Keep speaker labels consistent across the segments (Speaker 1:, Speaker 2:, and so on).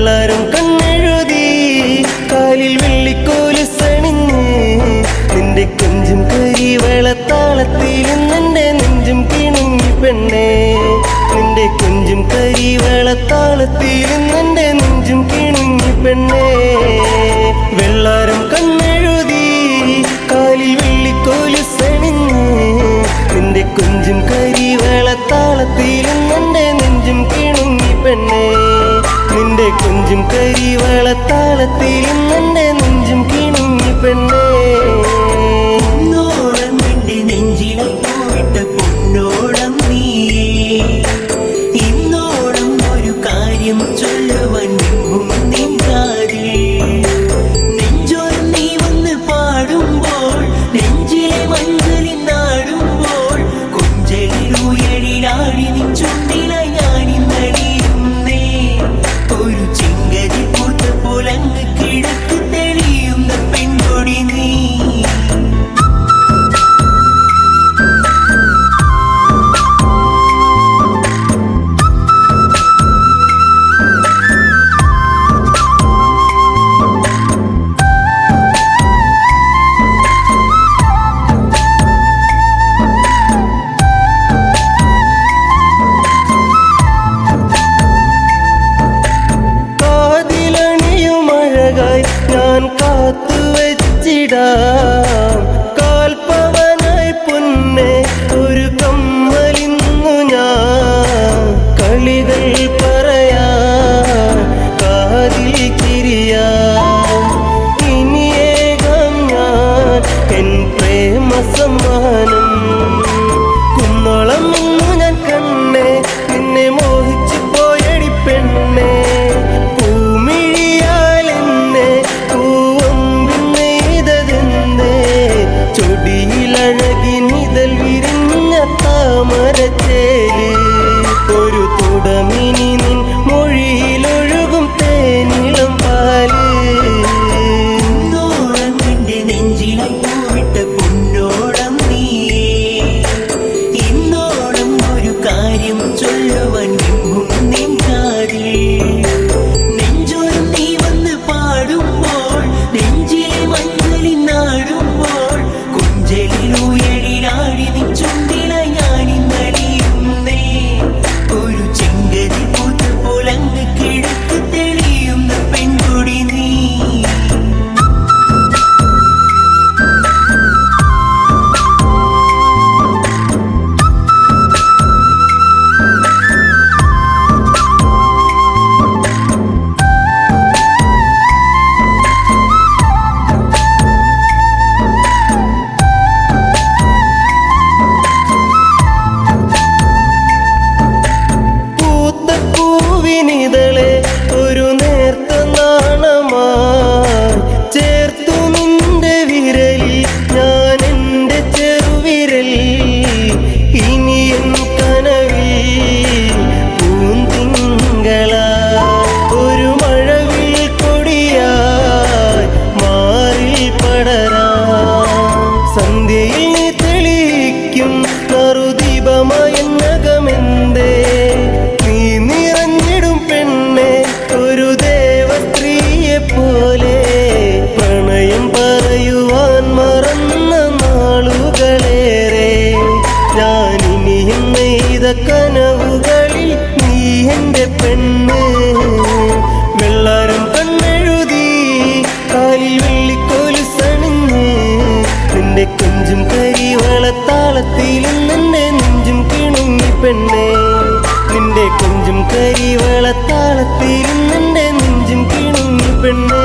Speaker 1: വെള്ളാരം കണ്ണെഴുതി കാലിൽ വെള്ളിക്കോലുസണിഞ്ഞ് നിന്റെ കൊഞ്ചും കരിവെളത്താളത്തിലും നിന്റെ നെഞ്ചും കിണുങ്ങി പെണ്ണേ നിന്റെ കൊഞ്ചും കരിവെളത്താളത്തിലും നിന്റെ നെഞ്ചും കിണുങ്ങി പെണ്ണേ വെള്ളാരം കണ്ണെഴുതി കാലിൽ വെള്ളിക്കോലുസണിഞ്ഞ് നിന്റെ കൊഞ്ചും കരിവെളത്താളത്തിലും നിന്റെ നെഞ്ചും കിണുങ്ങി പെണ്ണേ നിന്റെ കൊഞ്ചും കരിവെളത്താളത്തിലും നിന്റെ നെഞ്ചും കിണുങ്ങി പെണ്ണേ
Speaker 2: പൊന്നോളം നിന്റെ നെഞ്ചിലെ പോയിട്ട പൊന്നോളം നീ ഇന്നോളം ഒരു കാര്യം ചൊല്ലുവാൻ നിൻ കാതിൽ നെഞ്ചോരം നീ വന്ന് പാടുമ്പോൾ നെഞ്ചിലെ മഞ്ചലിൽ നാടുമ്പോൾ കൊഞ്ചലിലുയരിലാടി നിൻ ചുണ്ടില ഞാനിന്നടിയുന്നേ ഒരു ചിങ്കരി പൂത്ത പോലങ്ങ് കിഴക്ക് തെളിയുന്ന പെൺകൊടി നീ
Speaker 1: ഞാൻ കാത്തുവച്ചിടാം കാൽപ്പവനായി പൊന്നെ ഒരു കമ്മലിന്നു ഞാൻ കളികൾ പറയാൻ കാതിൽ കിരിയാം ഇനിയേകം ഞാൻ എൻ പ്രേമ സമ്മാനം കുന്നോളം ഇന്നു ഞാൻ കണ്ണേ നിന്നെ മോഹിച്ചു പോയടി പെണ്ണേ ചൊടിയിലഴകിനിതൽ വിരിഞ്ഞ താമരച്ചേല് ഒരു തുടമിനി നിൻ മൊഴിയിലൊഴുകും തേനിളം പാല്
Speaker 2: നിന്റെ നെഞ്ചിലെ പോയിട്ട പൊന്നോളം നീ ഇന്നോളം ഒരു കാര്യം ചൊല്ലുവാൻ നിൻ കാതിൽ നെഞ്ചോരം നീ വന്ന് പാടുമ്പോൾ നെഞ്ചിലെ മഞ്ഞളിൽ നാടുമ്പോൾ കൊഞ്ചലിലുയരിലാടി നിൻ ചുണ്ടില ഞാനിന്നടിയുന്നേ ഒരു ചെങ്കതി പൂത്ത പോലങ്ങ് കിഴക്ക് തെളിയുന്ന പെൺകൊടി നീ
Speaker 1: ഒരു നേർത്ത നാണമായി ചേർത്തു നിന്റെ വിരലിൽ ഞാൻ എൻ്റെ ചെറുവിരൽ ഇനി എൻ കനവിൽ പൂന്തിങ്കളാ ഒരു മഴവിൽ കൊടിയായി മാറിൽ പടരാ സന്ധ്യയിൽ നീ തെളിയിക്കും നറുദീപമായെന്നകമെന്തേ ഒരു ദേവസ്ത്രീയെ പോലെ പ്രണയം പറയുവാൻ മറന്ന നാളുകളേറെ ഞാനിനിയും നെയ്ത കനവുകളിൽ നീ എൻ്റെ പെണ്ണ് വെള്ളാരം കണ്ണെഴുതി കാലിൽ വെള്ളിക്കോലുസണിഞ്ഞ് നിന്റെ കൊഞ്ചും കരിവളത്താളത്തിലും നിന്റെ നെഞ്ചും കിണുങ്ങി പെണ്ണേ നിന്റെ കൊഞ്ചും കരിവളത്താളത്തിലും നിന്റെ നെഞ്ചും കിണുങ്ങി പെണ്ണേ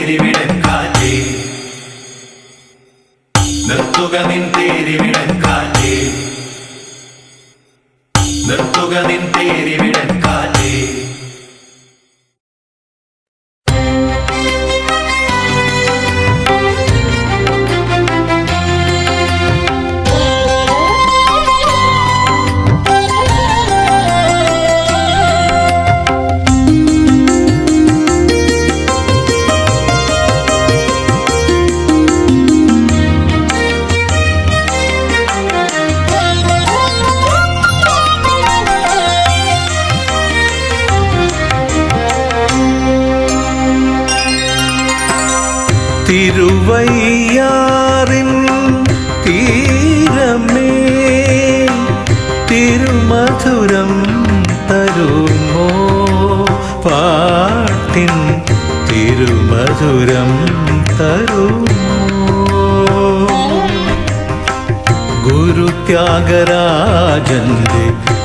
Speaker 2: തേരിവിടൻ കാറ്റേ, നിർത്തുക നിൻ തേരിവിടൻ കാറ്റേ, നിർത്തുക നിൻ തേരിവിടൻ കാറ്റേ.
Speaker 3: തിരുവയ്യാറിൻ തീരമേ തിരുമധുരം തരുമോ, പാട്ടിൻ തിരുമധുരം തരുമോ. ഗുരുത്യാഗരാജന്റെ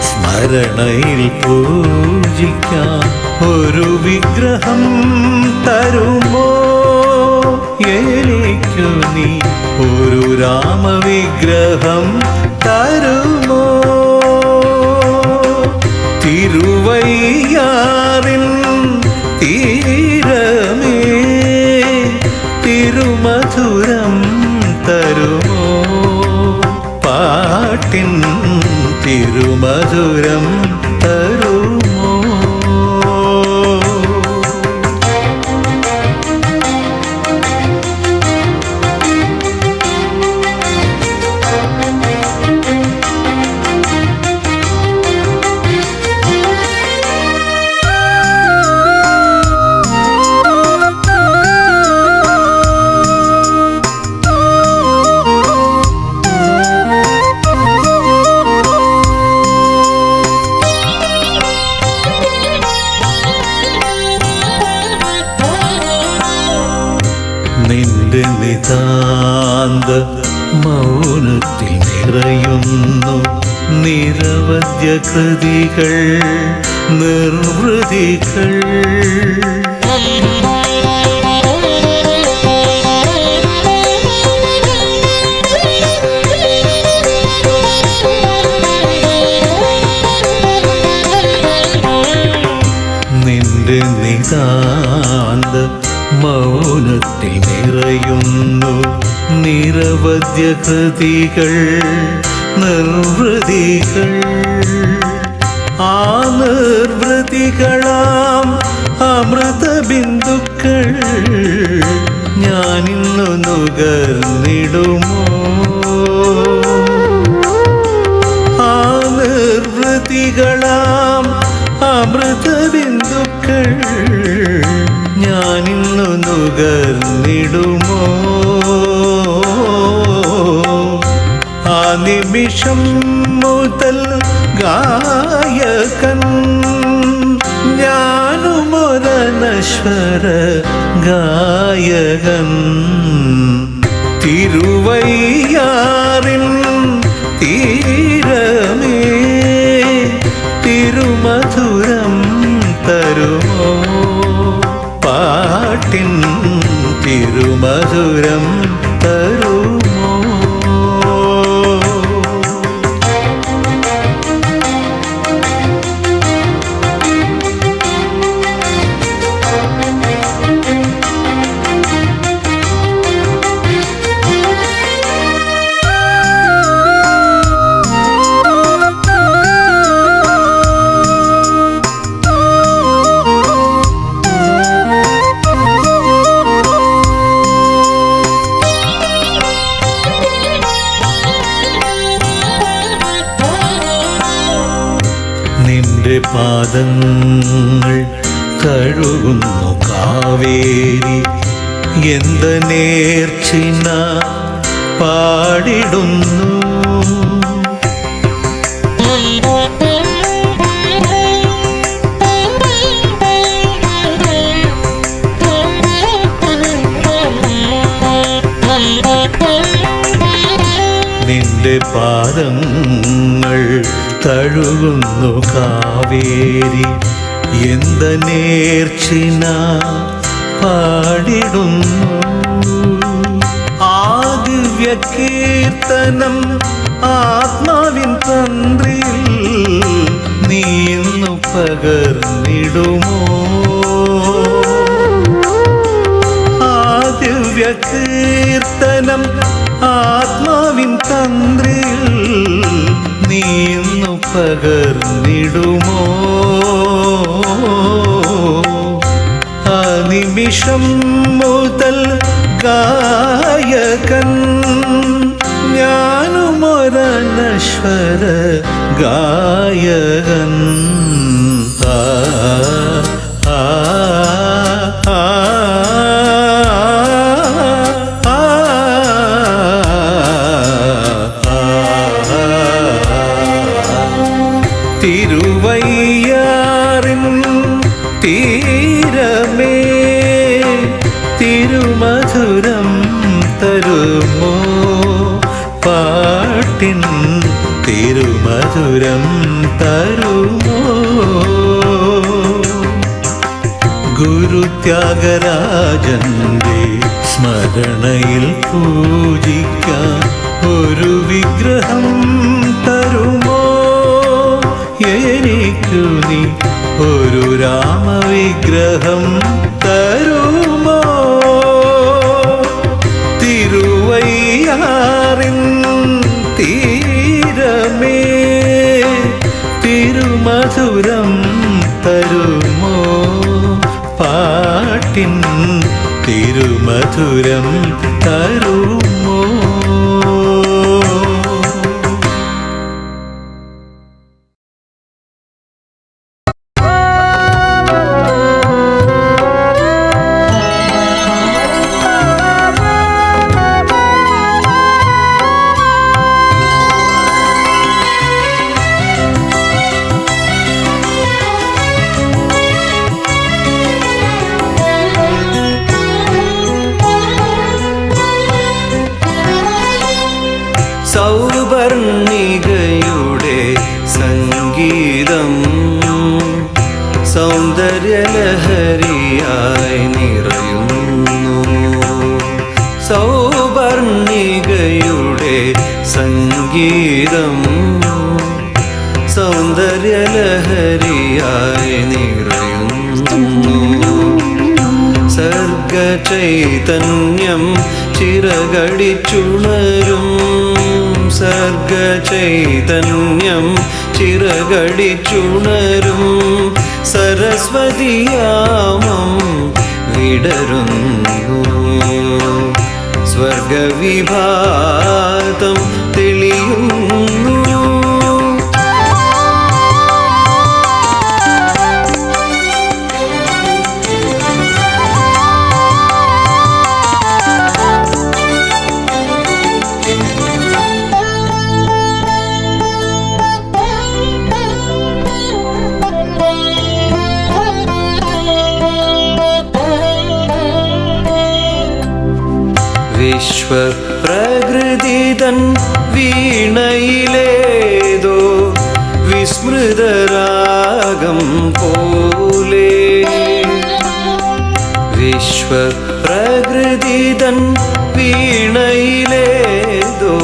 Speaker 3: സ്മരണയിൽ പൂജിക്കാൻ ഒരു വിഗ്രഹം തരുമോ, എനിക്കു നീ ഒരു രാമവിഗ്രഹം തരുമോ. തിരുവയ്യാറിൻ തീരമേ തിരുമധുരം തരുമോ, പാട്ടിൻ തിരുമധുരം തരുമോ. നിന്റെ നിതാന്ത മൗനത്തിൽ നിറയുന്നു നിരവധ്യ കൃതികൾ നിർവൃതികൾ. നിന്റെ നിതാന്ത മൗനത്തിൽ നിറയുന്നു നിരവധ്യ കൃതികൾ നിർവൃതികൾ. ആ നിർവൃതികളാം അമൃതബിന്ദുക്കൾ ഞാനിന്നു നുകർന്നിടുമോ. ആ നിർവൃതികളാം അമൃതബിന്ദുക്കൾ ഞാനിന്നു നുകർന്നിടുമോ. ആ നിമിഷം മുതൽ ഗായകൻ ഞാനുമൊരനശ്വര ഗായകൻ. തിരുവയ്യാറിൻ തീരമേ തിരുമധുരം തരുമോ, പാട്ടിൻ തിരുമധുരം തരുമോ. നിന്റെ പാദങ്ങൾ കഴുകുന്നു കാവേരി, എന്ത നേർച്ചിന പാടിടുന്നു. നിന്റെ പാദങ്ങൾ തഴുകുന്നു കാവേരി, എന്ത നേർച്ചിന പാടിടുന്നു. ആ ദിവ്യ കീർത്തനം ആത്മാവിൻ തന്ത്രിയിൽ നീ ഇന്നു പകർന്നിടുമോ? ആ ദിവ്യ കീർത്തനം ആത്മാവിൻ തന്ത്രിയിൽ നീ ഇന്നു പകർന്നിടുമോ? ആ നിമിഷം മുതൽ ഗായകൻ ഞാനുമൊരനശ്വര ഗായകൻ. ആ ആ ആ തിരുവയ്യാറിൻ തീരമേ തിരുമധുരം തരുമോ? പാട്ടിൻ തിരുമധുരം തരുമോ? ഗുരുത്യാഗരാജന്റെ സ്മരണയിൽ പൂജിക്കാൻ ഒരു വിഗ്രഹം തരുമോ? എനിക്കു നീ ഒരു രാമവിഗ്രഹം തരുമോ? തിരുവയ്യാറിൻ തീരമേ തിരുമധുരം തരുമോ? പാട്ടിൻ തിരുമധുരം തരുമോ? സൗവർണികയുടെ സംഗീതം സൗന്ദര്യലഹരിയായി നിറയുന്നു. സൗവർണികയുടെ സംഗീതം സൗന്ദര്യലഹരിയായി നിറയുന്നു. സർഗചൈതന്യം ചിറകടിച്ചുണരും. സർഗചൈതന്യം ചിറകടിച്ചുണരും. സരസ്വതിയാമം വിടരുന്നു. സ്വർഗവിഭാതം തെളിയുന്നു. വിശ്വപ്രകൃതിതൻ വീണയിലേതോ വിസ്മൃതരാഗം പോലെ. വിശ്വപ്രകൃതിതൻ വീണയിലേതോ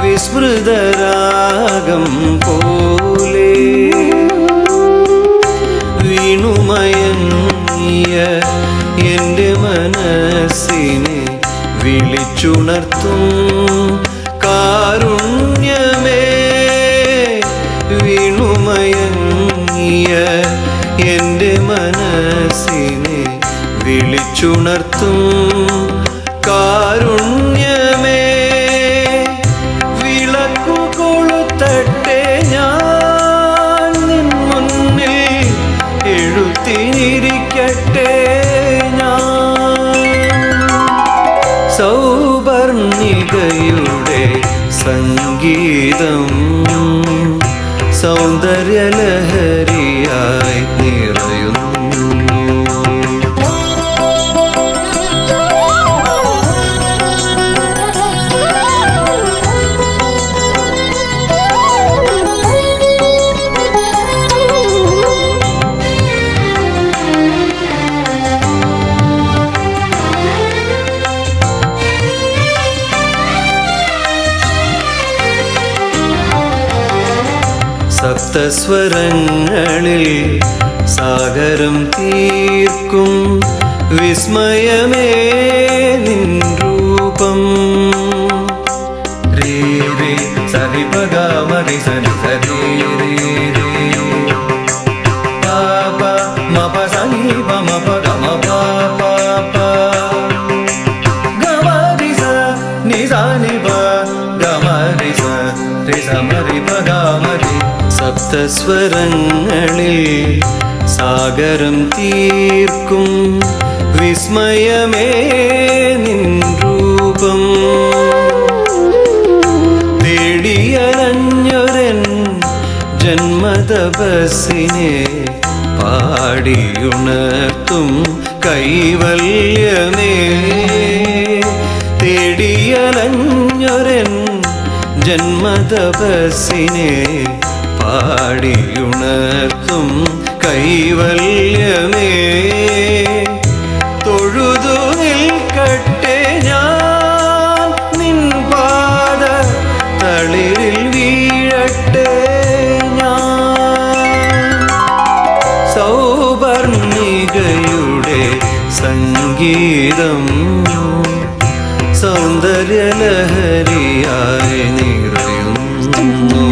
Speaker 3: വിസ്മൃതരാഗം പോലെ. വീണുമയങ്ങിയ എൻ്റെ മനസ്സിനെ വിളിച്ചുണർത്തും കാരുണ്യമേ. വീണുമയങ്ങിയ എൻ്റെ മനസ്സിനെ വിളിച്ചുണർത്തും കാരുണ്യമേ. വിളക്കു കൊളുത്തട്ടെ ഞാൻ നിൻ മുന്നിൽ, എഴുത്തിനിരിക്കട്ടെ സൗവർണികയുടെ സംഗീതം സൗന്ദര്യലഹരിയായി നിറയുന്നു. സപ്തസ്വരങ്ങളിൽ സാഗരം തീർക്കും വിസ്മയമേ നിൻ രൂപം. രേ രേ സരി പഗ മരി സരി സരി രേ രേ പാപ മപ സനി പമ പഗ മപ പാപ ഗമരി സ നി സനി പ ഗമരി സ രി സമരി പഗ മരി. സപ്തസ്വരങ്ങളിൽ സാഗരം തീർക്കും വിസ്മയമേ നിൻ രൂപം. തേടിയലഞ്ഞൊരൻ ജന്മതപസ്സിനെ പാടിയുണർത്തും കൈവല്യമേ. തേടിയലഞ്ഞൊരൻ ജന്മതപസ്സിനെ പാടിയുണർത്തും കൈവല്യമേ. തൊഴുതു നിൽക്കട്ടെ ഞാൻ നിൻ പാദ തളിരിൽ വീഴട്ടെ ഞാൻ. സൗവർണികയുടെ സംഗീതം സൗന്ദര്യലഹരിയായി നിറയുന്നു.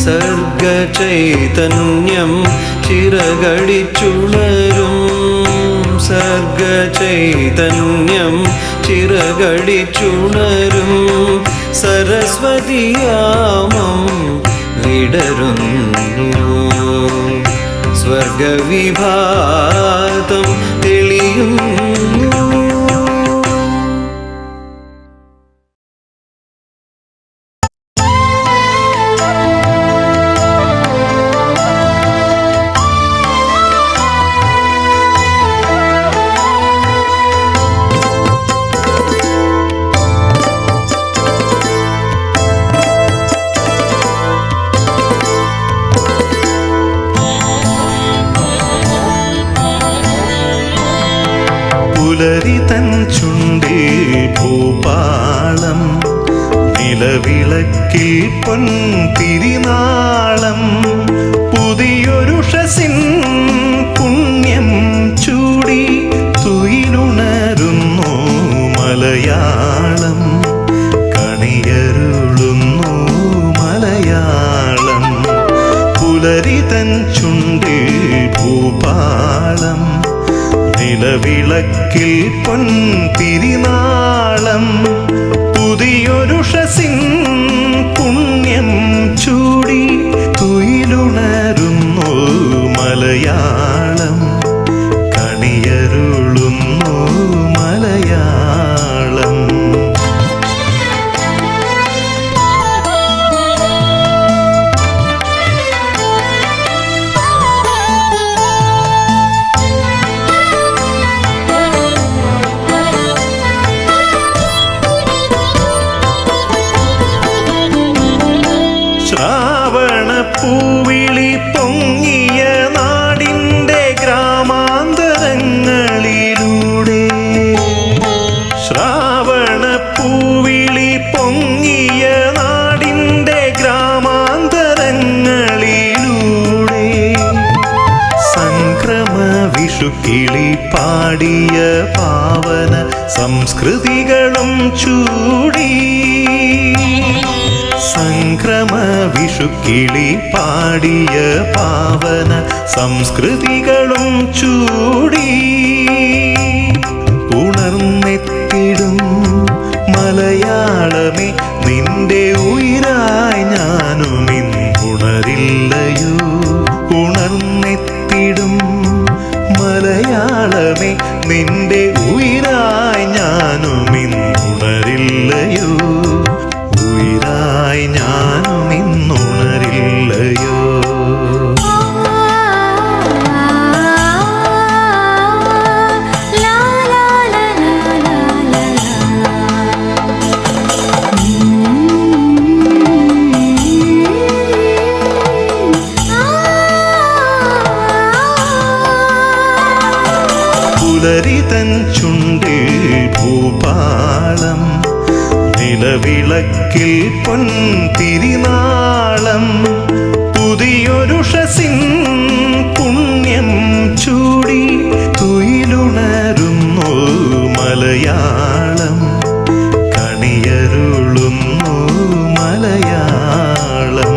Speaker 3: സർഗചൈതന്യം ചിറകടിച്ചുണരും. സർഗചൈതന്യം ചിറകടിച്ചുണരും. സരസ്വതിയാമം വിടരുന്നു. സ്വർഗവിഭാതം തെളിയുന്നു.
Speaker 4: പുലരി തൻ ചുണ്ടിൽ ഭൂപാളം, നിലവിളക്കിൽ പൊൻതിരിനാളം. പുതിയൊരുഷസിൻ പുണ്യം ചൂടി തുയിലുണരുന്നു മലയാളം. കണിയരുളുന്നു മലയാളം. പുലരി തൻ ചുണ്ടിൽ ഭൂപാളം, നിലവിളക്കിൽ പൊൻതിരിനാളം. പുതിയൊരുഷസിൻ പുണ്യം ചൂടി തുയിലുണരുന്നു മലയാളം. കണിയരുളുന്നു മലയാളം. ശ്രാവണപ്പൂവിളി പൊങ്ങിയ നാടിൻ്റെ ഗ്രാമാന്തരങ്ങളിലൂടെ. ശ്രാവണപ്പൂവിളി പൊങ്ങിയ നാടിൻ്റെ ഗ്രാമാന്തരങ്ങളിലൂടെ. സംക്രമ വിഷുക്കിളി പാടിയ പാവന സംസ്കൃതികളും ചൂടി. സംക്രമ വിഷുക്കിളി പാടിയ പാവന സംസ്കൃതികളും ചൂടി. ഉണർന്നെത്തിടും മലയാളമേ നിന്റെ ഉയിരായി ഞാനും ഇന്നുണരില്ലയോ. ഉണർന്നെത്തിടും മലയാളമേ നിന്റെ ഉയിരായി ഞാനും ഇന്നുണരില്ലയോ. ഉയിരായി ഞാനും ഇന്നുണരില്ലയോ. പുലരി തൻ ചുണ്ടിൽ ഭൂപാളം, നിലവിളക്കിൽ പൊൻതിരിനാളം പുതിയൊരുഷസിൻ പുണ്യം ചൂടി തുയിലുണരുന്നു മലയാളം കണിയരുളുന്നു മലയാളം.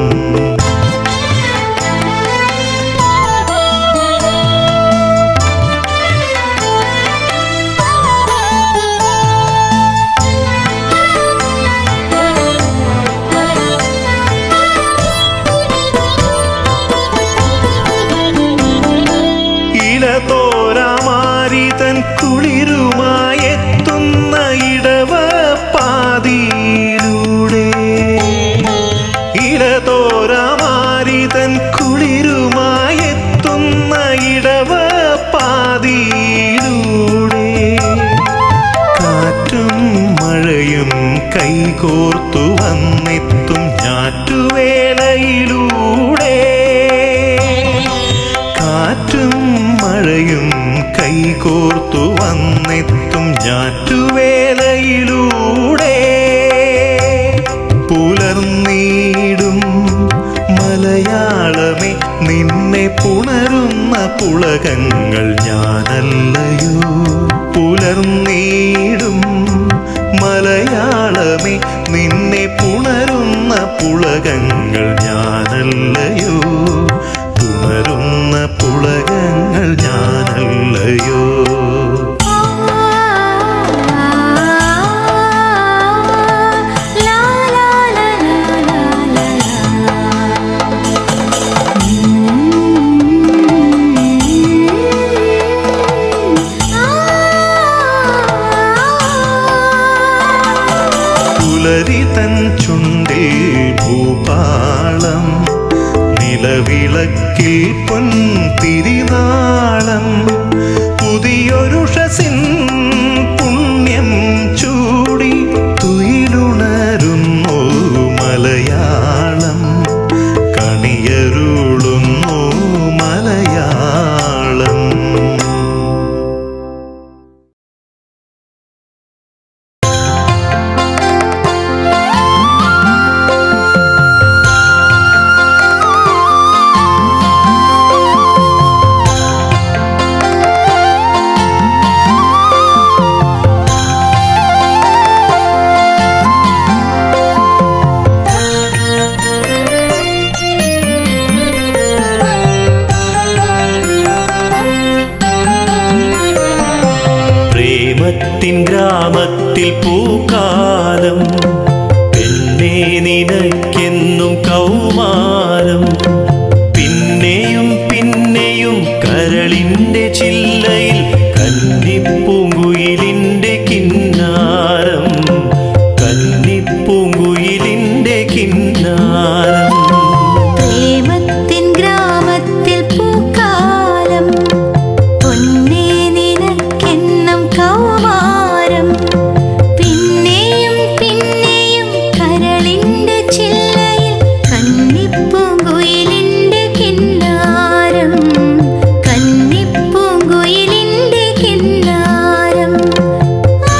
Speaker 4: ഇലതോരാമാരിതൻ കുളിരുമായെത്തുന്ന ഇടവ പാതിയിലൂടെ ഇലതോരാമാരിതൻ കുളിരുമായെത്തുന്ന ഇടവ പാതിയിലൂടെ കാറ്റും മഴയും കൈകോർത്തു വന്നെത്തും ഞാറ്റുവേലയിലൂടെ കാറ്റും മഴയും കൈകോർത്തു വന്നെത്തും ഞാറ്റുവേലയിലൂടെ പുലർന്നീടും മലയാളമേ നിന്നെ പുണരുന്ന പുളകങ്ങൾ ഞാനല്ലയോ പുലർന്നീടും മലയാളമേ നിന്നെ പുണരുന്ന പുളകങ്ങൾ ഞാനല്ലയോ പുണരുന്ന പുളകങ്ങൾ ഞാനല്ലയോ. പുലരിതൻ ചുണ്ടിൽ ഭൂപാളം നിലവിളക്കിൽ പൊൻതിരിനാളം പുതിയൊരുഷസിൻ പുണ്യം ചൂടി തുയിലുണരുന്നു മലയാളം കണിയരുളുന്നു മലയാളം. പ്രേമത്തിൻ ഗ്രാമത്തിൽ പൂക്കാലം പെണ്ണേ നിനക്കെന്നും കൗമാരം പിന്നെയും പിന്നെയും കരളിൻ്റെ ചില്ലയിൽ കന്നിപ്പൂങ്കുയിലിൻ്റെ കിന്നാരം കന്നിപ്പൂങ്കുയിലിൻ്റെ കിന്നാരം.
Speaker 5: പ്രേമത്തിൻ ഗ്രാമത്തിൽ പൂക്കാലം പൊന്നേ നിനക്കെന്നും കൗമാരം പിന്നെയും പിന്നെയും കരളിൻ്റെ ചില്ലയിൽ കന്നിപ്പൂങ്കുയിലിൻ്റെ കിന്നാരം കന്നിപ്പൂങ്കുയിലിൻ്റെ കിന്നാരം. ആ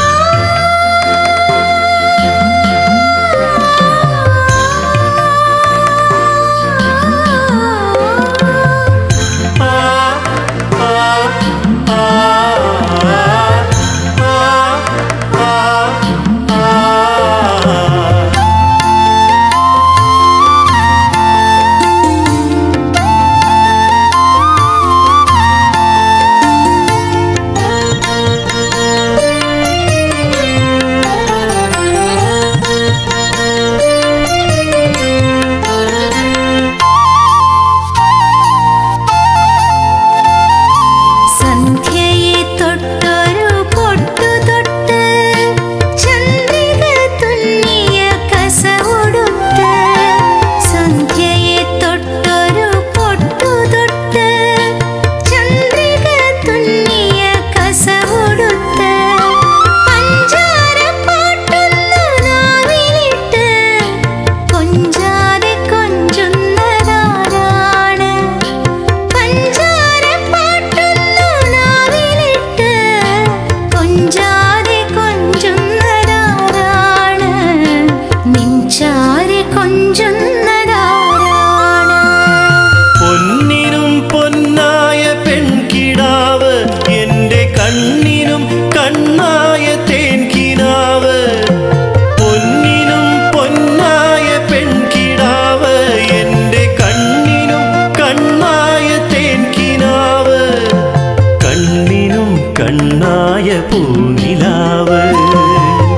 Speaker 4: പൂനിലാവ്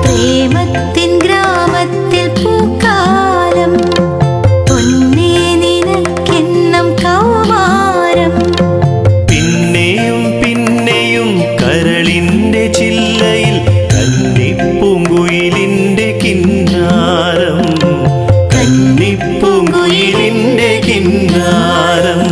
Speaker 5: പ്രേമത്തിൻ ഗ്രാമത്തിൽ പൂക്കാലം പൊന്നേ നിനക്കെന്നും കൗമാരം
Speaker 4: പിന്നെയും പിന്നെയും കരളിന്റെ ചില്ലയിൽ കന്നിപ്പൂങ്കുയിലിന്റെ കിന്നാരം കന്നിപ്പൂങ്കുയിലിന്റെ കിന്നാരം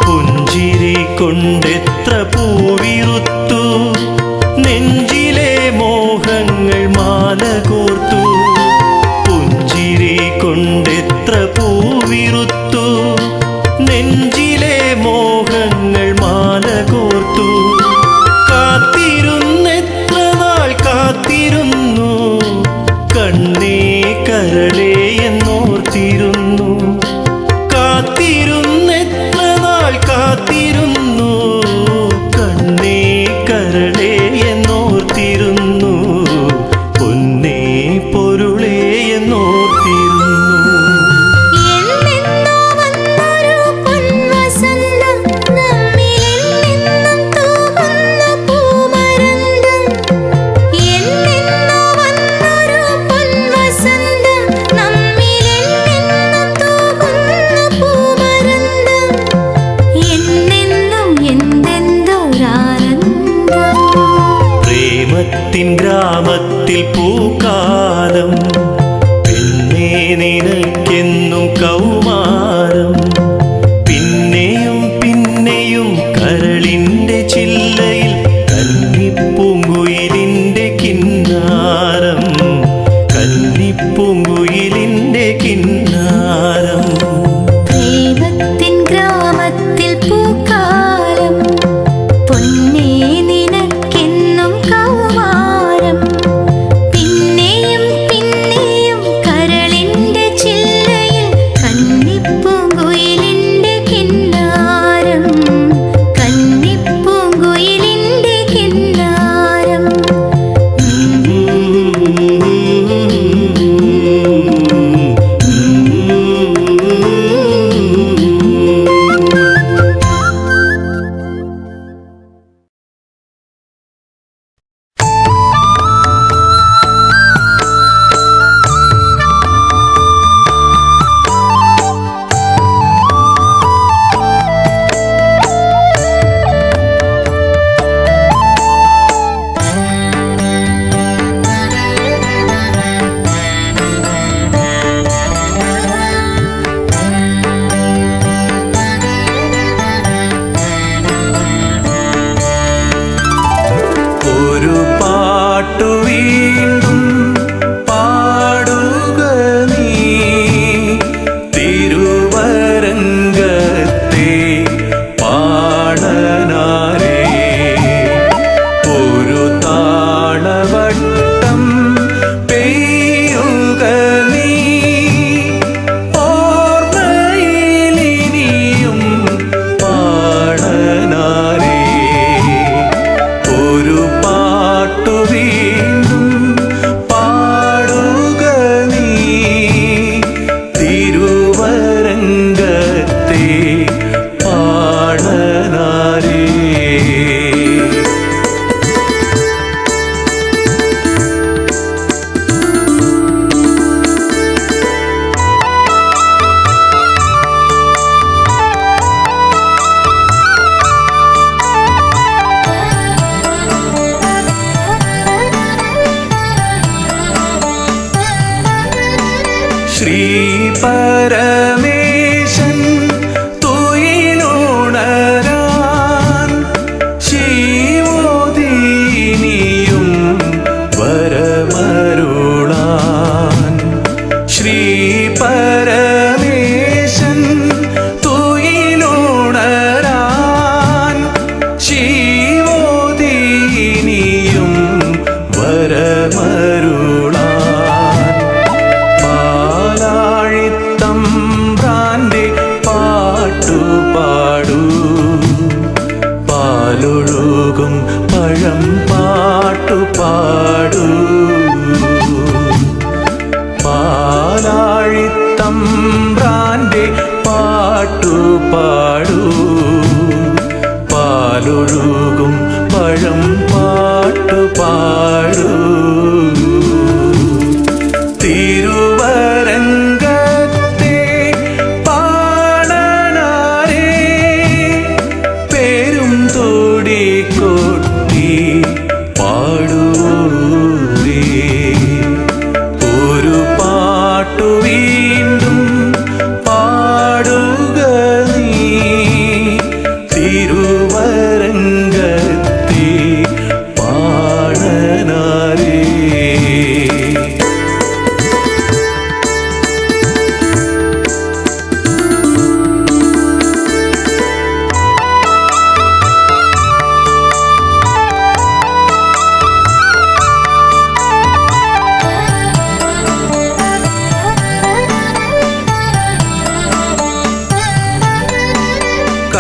Speaker 4: പുഞ്ചിരി കൊണ്ടെത്ര പൂവിറുത്തു നെഞ്ചിലെ മോഹങ്ങൾ മാല കോർത്തു പുഞ്ചിരി കൊണ്ടെത്ര പൂവിറുത്തു നെഞ്ചിലെ മോഹങ്ങൾ മാല കോർത്തു കാത്തിരുന്നെത്ര നാൾ കാത്തിരുന്നു കണ്ണേ കരളേ എന്നോർത്തിരുന്നു കാത്തിരുന്നെത്ര നാൾ കാത്തിരുന്നു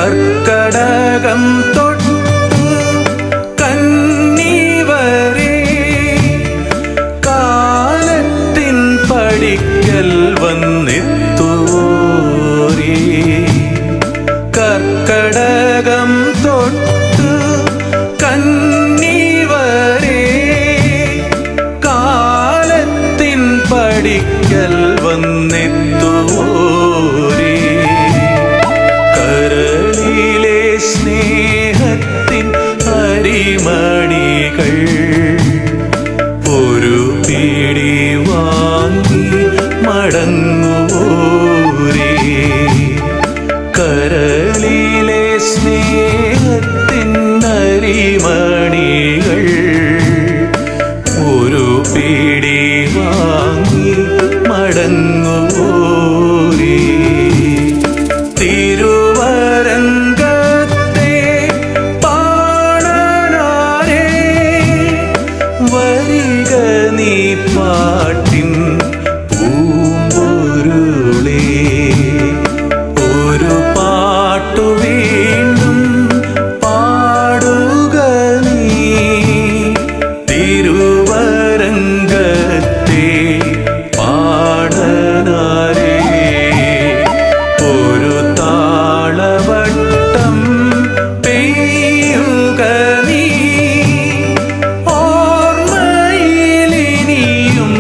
Speaker 3: കർക്കടകം തൊട്ടു കന്നി വരെ കാലത്തിൻ പടിക്കൽ വന്നെത്തോരേ. കർക്കടകം തൊട്ടു കന്നി വരെ കാലത്തിൻ പടിക്കൽ വന്നെത്തോരേ. കരളിലെ സ്നേഹത്തിൻ അരിമണികൾ ഒരു പിടി വാങ്ങി മടങ്ങൂരേ. കരളിലെ സ്നേഹത്തിൻ അരിമണികൾ ഒരു പിടി വാങ്ങി മടങ്ങൂരേ. തിരുവരങ്കത്തെ പാണനാരേ വരിക നീ പാട്ടിൻ പൂമ്പൊരുളേ. ഒരു പാട്ടു വീണ്ടും പാടുക നീ തിരുവരങ്കത്തെ പാണനാരേ. ഒരു താളവട്ടം പെയ്യുക നീ ഓർമ്മയിലിനിയും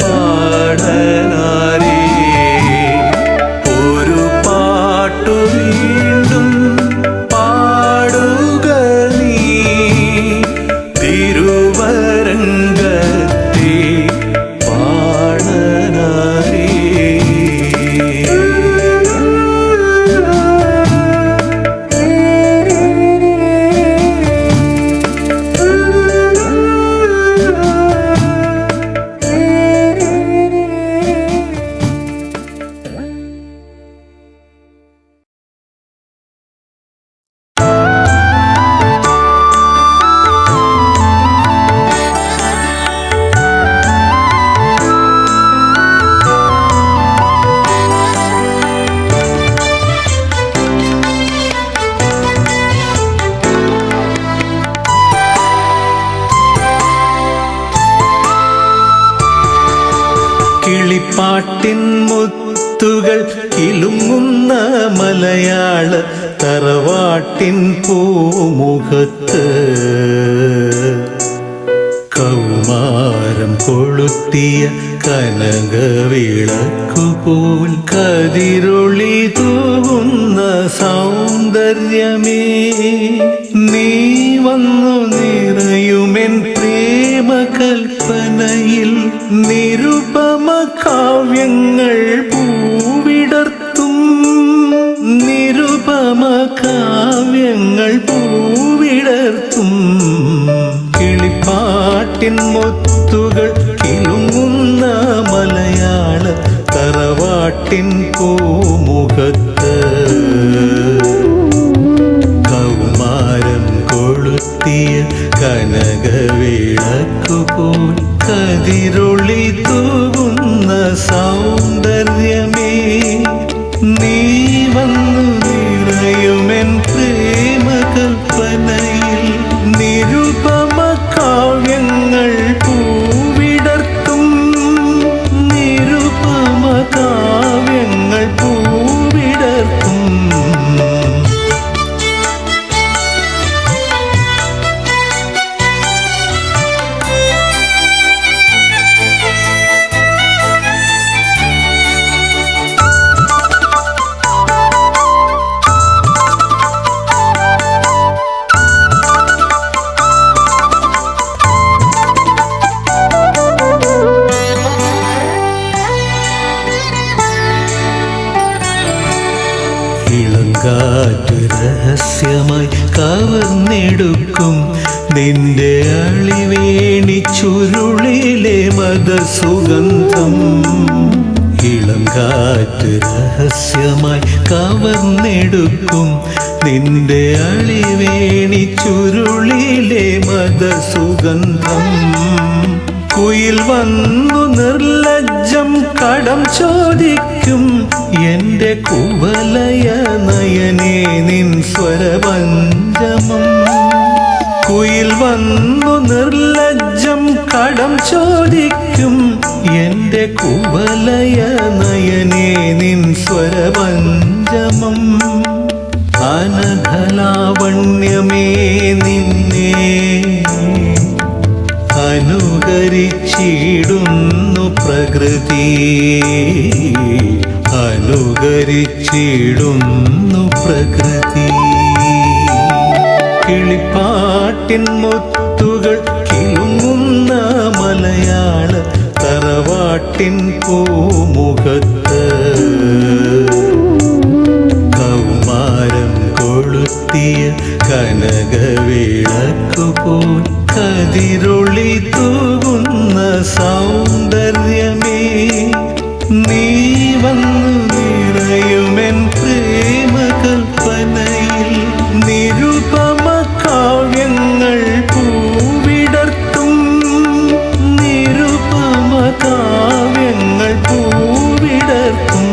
Speaker 3: പാണനാരേ. ഒരു പാട്ടു വീണ്ടും പാടുക നീ തിരുവരങ്കത്തെ പാണനാരേ. കിളിപ്പാട്ടിൻ മുത്തുകൾ കിലുങ്ങുന്ന മലയാള തറവാട്ടിൻ പൂമുഖത്ത് കൗമാരം കൊളുത്തിയ കനകവിളക്കുപോൽ കതിരൊളി തൂകുന്ന സൗന്ദര്യമേ നീ വന്നു നിറയുമെൻ പ്രേമകൽപ്പനയിൽ. നിരുപമ കാവ്യങ്ങൾ പൂവിടർത്തും നിരുപമ കാവ്യങ്ങൾ പൂവിടർത്തും കിളിപ്പാട്ടിൻ മുത്തുകൾ കിലുങ്ങുന്ന മലയാള തറവാട്ടിൻ പൂമുഖത്ത് കൗമാരം കൊളുത്തിയ കനകവിളക്കുപോൽ കതിരൊളി തൂകുന്ന സൗന്ദര്യമേ നീ വന്നു നിറയുമെൻ പ്രേമകൽപ്പനയിൽ. നിരുപമ കാവ്യങ്ങൾ പൂവിടർത്തും നിരുപമ കാവ്യങ്ങൾ പൂവിടർത്തും. ഇളങ്കാറ്റ് രഹസ്യമായി കവർന്നെടുക്കും നിന്റെ അളിവേണി ചുരുളിലെ മദസുഗന്ധം. ഇളങ്കാറ്റ് രഹസ്യമായി കവർന്നെടുക്കും നിന്റെ അളിവേണി ചുരുളിലെ മദസുഗന്ധം.
Speaker 4: കുയിൽ വന്നു നിർലജ്ജം കടം ചോദിക്കും എൻ്റെ കുവലയ നയനേ നിൻ സ്വരപഞ്ചമം. കുയിൽ വന്നു നിർലജ്ജം കടം ചോദിക്കും എൻ്റെ കുവലയ നയനേ നിൻ സ്വരപഞ്ചമം. അനഘലാവണ്യമേ നിന്നെ അനുകരിച്ചിടുന്നു പ്രകൃതി, അനുകരിച്ചിടുന്നു പ്രകൃതി. കിളിപ്പാട്ടിൻ മുത്തുകൾ കിലുങ്ങുന്ന മലയാള തറവാട്ടിൻ പൂമുഖത്ത് കൗമാരം കൊളുത്തിയ കനകവിളക്കുപോൽ കതിരൊളി തൂകുന്ന സൗന്ദര്യമേ, നീ വന്നു നിറയുമെൻ പ്രേമകൽപ്പനയിൽ. നിരുപമ കാവ്യങ്ങൾ പൂവിടർത്തും, നിരുപമ കാവ്യങ്ങൾ പൂവിടർത്തും.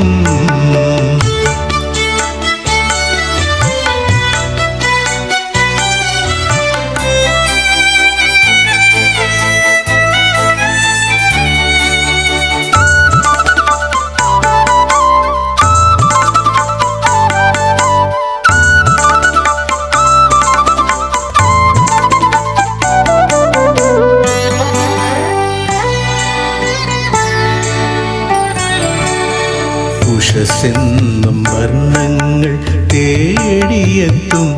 Speaker 4: ഉഷസ്സെന്നും വർണ്ണങ്ങൾ തേടിയെത്തും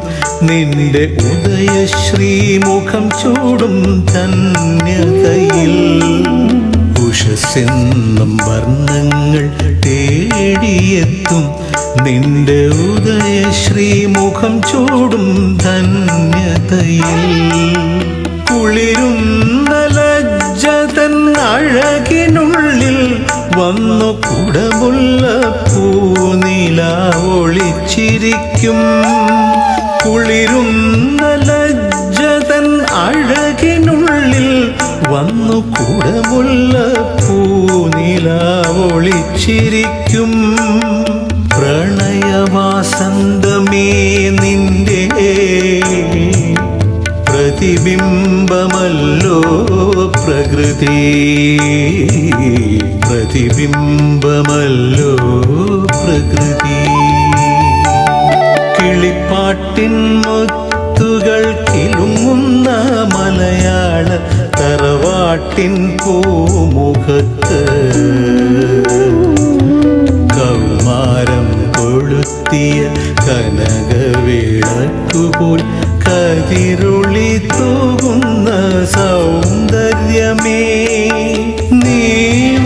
Speaker 4: നിന്റെ ഉദയശ്രീമുഖം ചൂടും ധന്യതയിൽ. ഉഷസ്സെന്നും വർണ്ണങ്ങൾ തേടിയെത്തും നിന്റെ ഉദയശ്രീമുഖം ചൂടും ധന്യതയിൽ. കുളിരുന്ന ലജ്ജതൻ അഴകിനുള്ളിൽ വന്നു കുടമുല്ല പൂനില ഒളിച്ചിരിക്കും. കുളിരുന്ന ലജ്ജതൻ അഴകിനുള്ളിൽ വന്നു കുടമുല്ല പൂനില ഒളിച്ചിരിക്കും. പ്രണയവാസന്തമേ നിന്റെ പ്രതിബിംബമല്ലോ പ്രകൃതി, പ്രതിബിംബമല്ലോ പ്രകൃതി. കിളിപ്പാട്ടിൻ മുത്തുകൾ കിലുങ്ങുന്ന മലയാള തറവാട്ടിൻ പൂമുഖത്ത് കൗമാരം കൊളുത്തിയ കനകവിളക്കുപോൽ കതിരുളി തൂകുന്ന സൗന്ദര്യമേ, നീ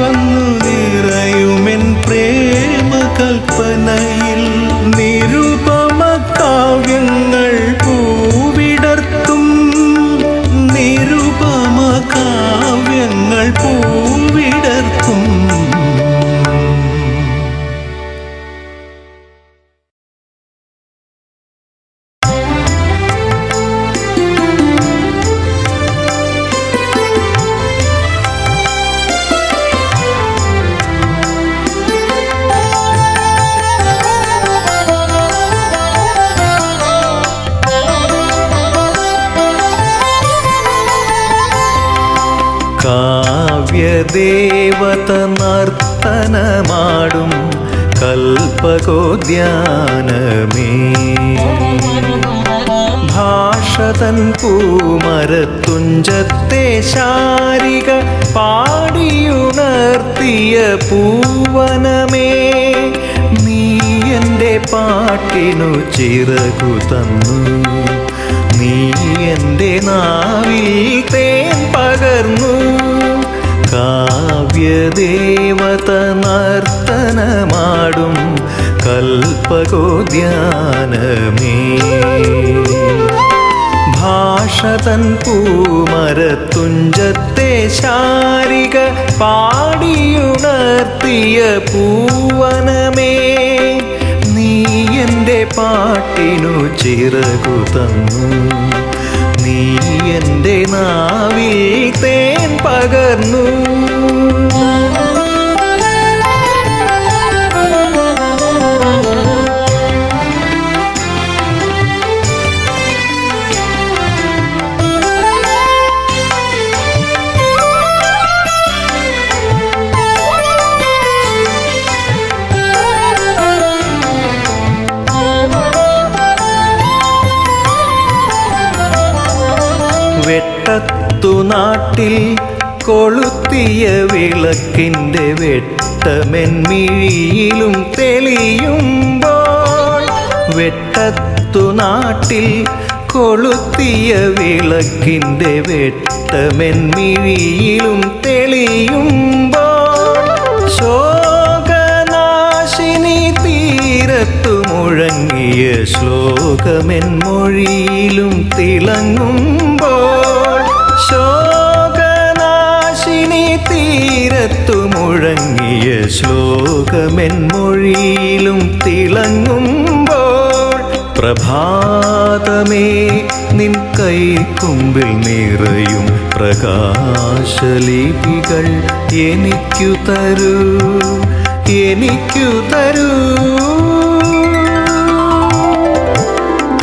Speaker 4: വന്നു നിറയുമെൻ പ്രേമകൽപ്പനയിൽ. നിരുപമ കാവ്യങ്ങൾ പൂവിടർത്തും, നിരുപമ കാവ്യങ്ങൾ പൂവിടർത്തും. കാവ്യദേവത നർത്തനമാടും കൽപകോദ്യാനമേ, ഭാഷതൻ പൂമരത്തുഞ്ചത്തെ ശാരിക പാടിയുണർത്തിയ പൂവനമേ, നീ എൻ്റെ പാട്ടിനു ചിറകു തന്നു, നീ എൻ്റെ നാവിൽ തേൻ പകർന്നു. കാവ്യദേവത നർത്തനമാടും കൽപകോദ്യാനമേ, ഭാഷതൻ പൂമരത്തുഞ്ചത്തെ ശാരിക പാടിയുണർത്തിയ പൂവനമേ, നീ എൻ്റെ പാട്ടിനു ചിറകു തന്നു, നീ എൻ്റെ നാവിൽ തേൻ പകർന്നു. വെട്ടത്തു നാട്ടിൽ കൊളുത്തിയ വിളക്കിൻ്റെ വെട്ടമെൻമിഴിയിലും തെളിയുമ്പോൾ, വെട്ടത്തു നാട്ടിൽ കൊളുത്തിയ വിളക്കിൻ്റെ വെട്ടമെൻമിഴിയിലും തെളിയുമ്പോൾ, ശോകനാശിനി തീരത്തു മുഴങ്ങിയ ശ്ലോകമെൻ മൊഴിയിലും തിളങ്ങുമ്പോൾ, ശോകനാശിനി തീരത്തു മുഴങ്ങിയ ശ്ലോകമെൻ മൊഴിയിലും തിളങ്ങുമ്പോൾ, പ്രഭാതമേ നിൻ കൈക്കുമ്പിൽ നിറയും പ്രകാശലിപികൾ എനിക്കു തരൂ, എനിക്കു തരൂ.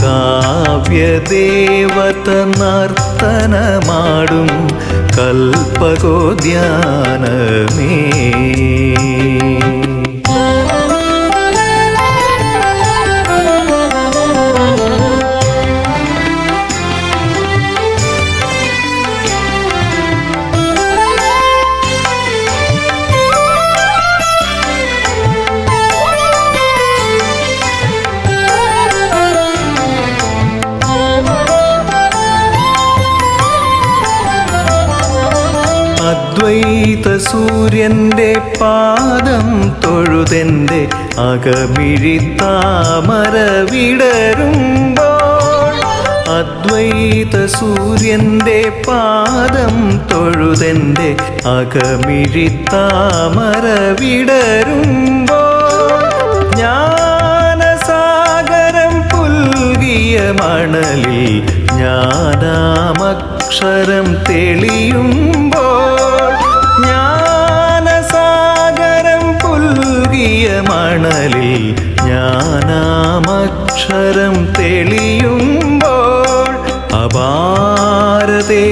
Speaker 4: കാവ്യദേവത നർത്തനമാടും കൽപ്പകോദ്യാനമേ, അദ്വൈത സൂര്യൻ്റെ പാദം തൊഴുതെൻ്റെ അകമിഴി താമര വിടരുമ്പോൾ, അദ്വൈത സൂര്യൻ്റെ പാദം തൊഴുതെൻ്റെ അകമിഴി താമര വിടരുമ്പോൾ, ജ്ഞാനസാഗരം പുൽകിയ മണലിൽ ജ്ഞാനാമക്ഷരം തെളിയുമ്പോൾ, ജ്ഞാനസാഗരം പുൽകിയ മണലിൽ ജ്ഞാനാമക്ഷരം തെളിയുമ്പോൾ, അപാരതേ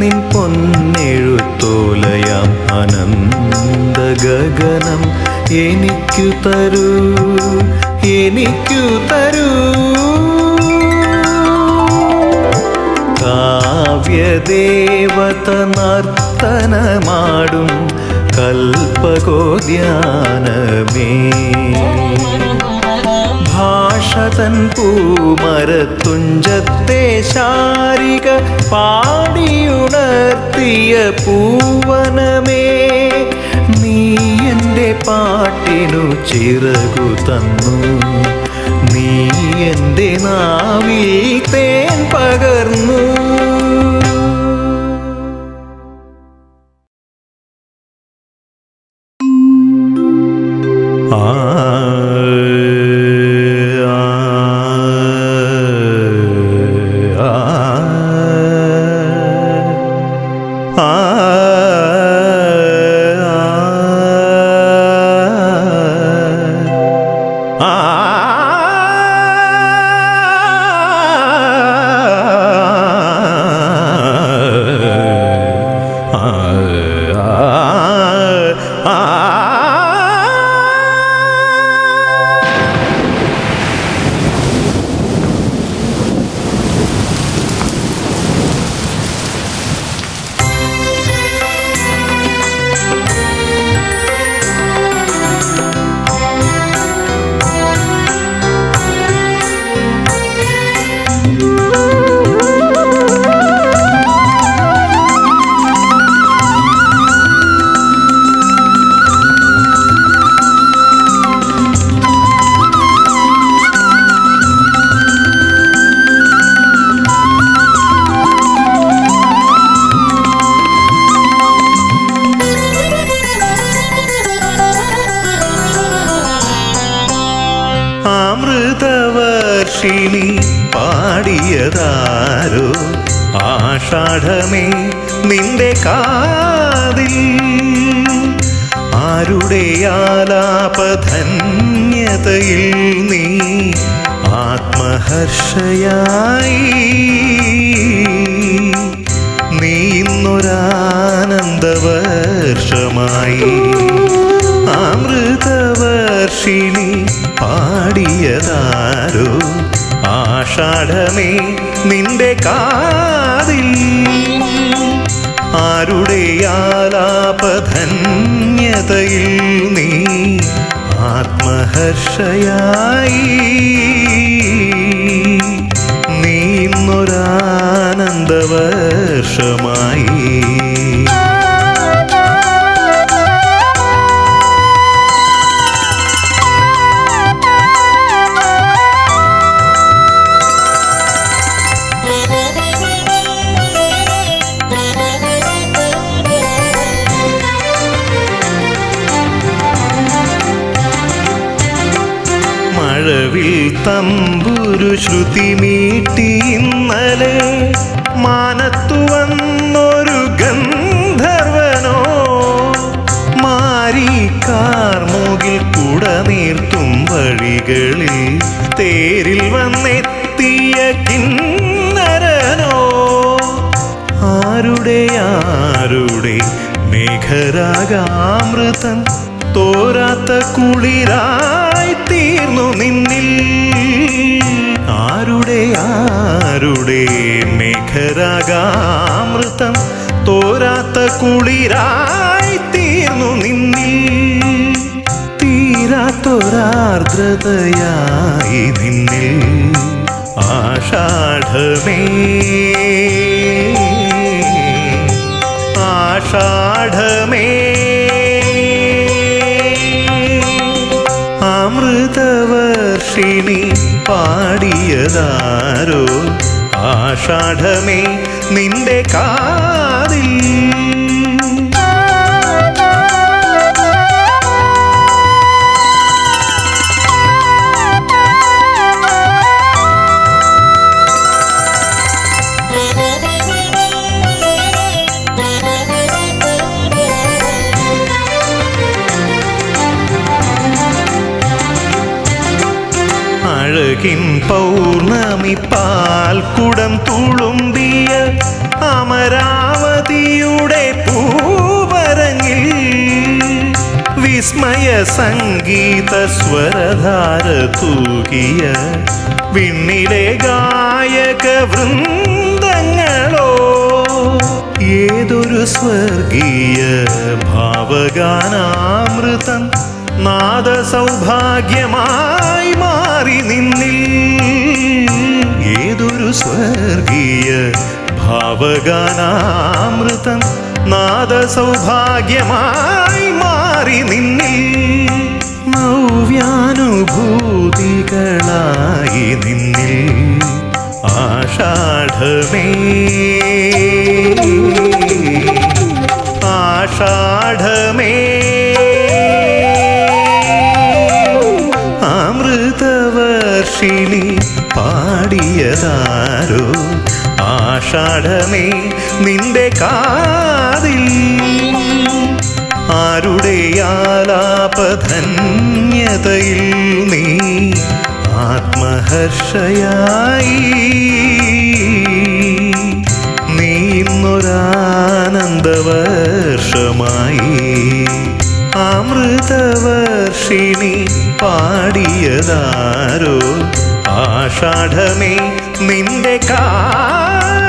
Speaker 4: നിൻ പൊന്നെഴുത്തോലയാം അനന്ത ഗഗനം എനിക്കു തരൂ, എനിക്കു തരൂ. കാവ്യദേവത നർത്തനമാടും കൽപ്പകോദ്യാനമേ, ഭാഷതൻ പൂമരത്തുഞ്ചത്തെ ശാരിക പാടിയുണർത്തിയ പൂവനമേ, നീ എൻ്റെ പാട്ടിനു ചിറകു തന്നു, നീ എൻ്റെ നാവിൽ തേൻ പകർന്നു. അമൃതവർഷിണി പാടിയതാരോ ആഷാഢമേ നിന്റെ കാതിൽ ആരുടെ ആലാപധന്യതയിൽ നീ ആത്മഹർഷയായി നീ ഇന്നൊരാനന്ദവർഷമായി അമൃതവർഷിണി പാടിയതാരോ ആഷാഢമേ നിന്റെ കാതിൽ ആരുടെ ആലാപധന്യതയിൽ നീ ആത്മഹർഷയായി നീ ഇന്നൊരാനന്ദവർഷമായി മഴവിൽ തമ്പുരു ശ്രുതി മീട്ടി ഇന്നലെ മാനത്തു വന്നൊരു ഗന്ധർവനോ മാരിക്കാർമുകിൽ കുടനീർത്തും വഴികളിൽ തേരിൽ വന്നെത്തിയ കിന്നരനോ ആരുടെ മേഘരാഗാമൃതം തോരാത്ത കുളിരായി തീർന്നു നിന്നിൽ ആരുടെ മേഘരാഗാമൃതം തോരാത്ത കുളിരായി തീർന്നു നിന്നിൽ തീരാത്തൊരാർദ്രതയായി നിന്നിൽ ആഷാഢമേ ആഷാഢമേ അമൃതവർഷിണി പാടിയതാരോ ആഷാഢമേ നിന്റെ കാതിൽ അഴകിൻ പൗർണമി പാൽക്കുടം തുളുമ്പിയ അമരാവതിയുടെ പൂവരങ്ങിൽ വിസ്മയ സംഗീത സ്വരധാര തൂകിയ വിണ്ണിലെ ഗായക വൃന്ദങ്ങളോ ഏതൊരു സ്വർഗീയ ഭാവഗാനാമൃതം നാദസൗഭാഗ്യമായി മാറി നിന്നിൽ ഏതൊരു സ്വർഗീയ ഭാവഗാനാമൃതം നാദസൗഭാഗ്യമായി മാറി നിന്നിൽ നവ്യാനുഭൂതികളായി നിന്നിൽ ആഷാഢമേ ആഷാഢമേ അമൃതവർഷിണി പാടിയതാരോ ആഷാഢമേ നിന്റെ കാതിൽ ആരുടെ ആലാപധന്യതയിൽ നീ ആത്മഹർഷയായി നീ ഇന്നൊരാനന്ദവർഷമായി അമൃതവർഷിണി പാടിയതാരോ ആഷാഢമേ നിന്റെ കാതിൽ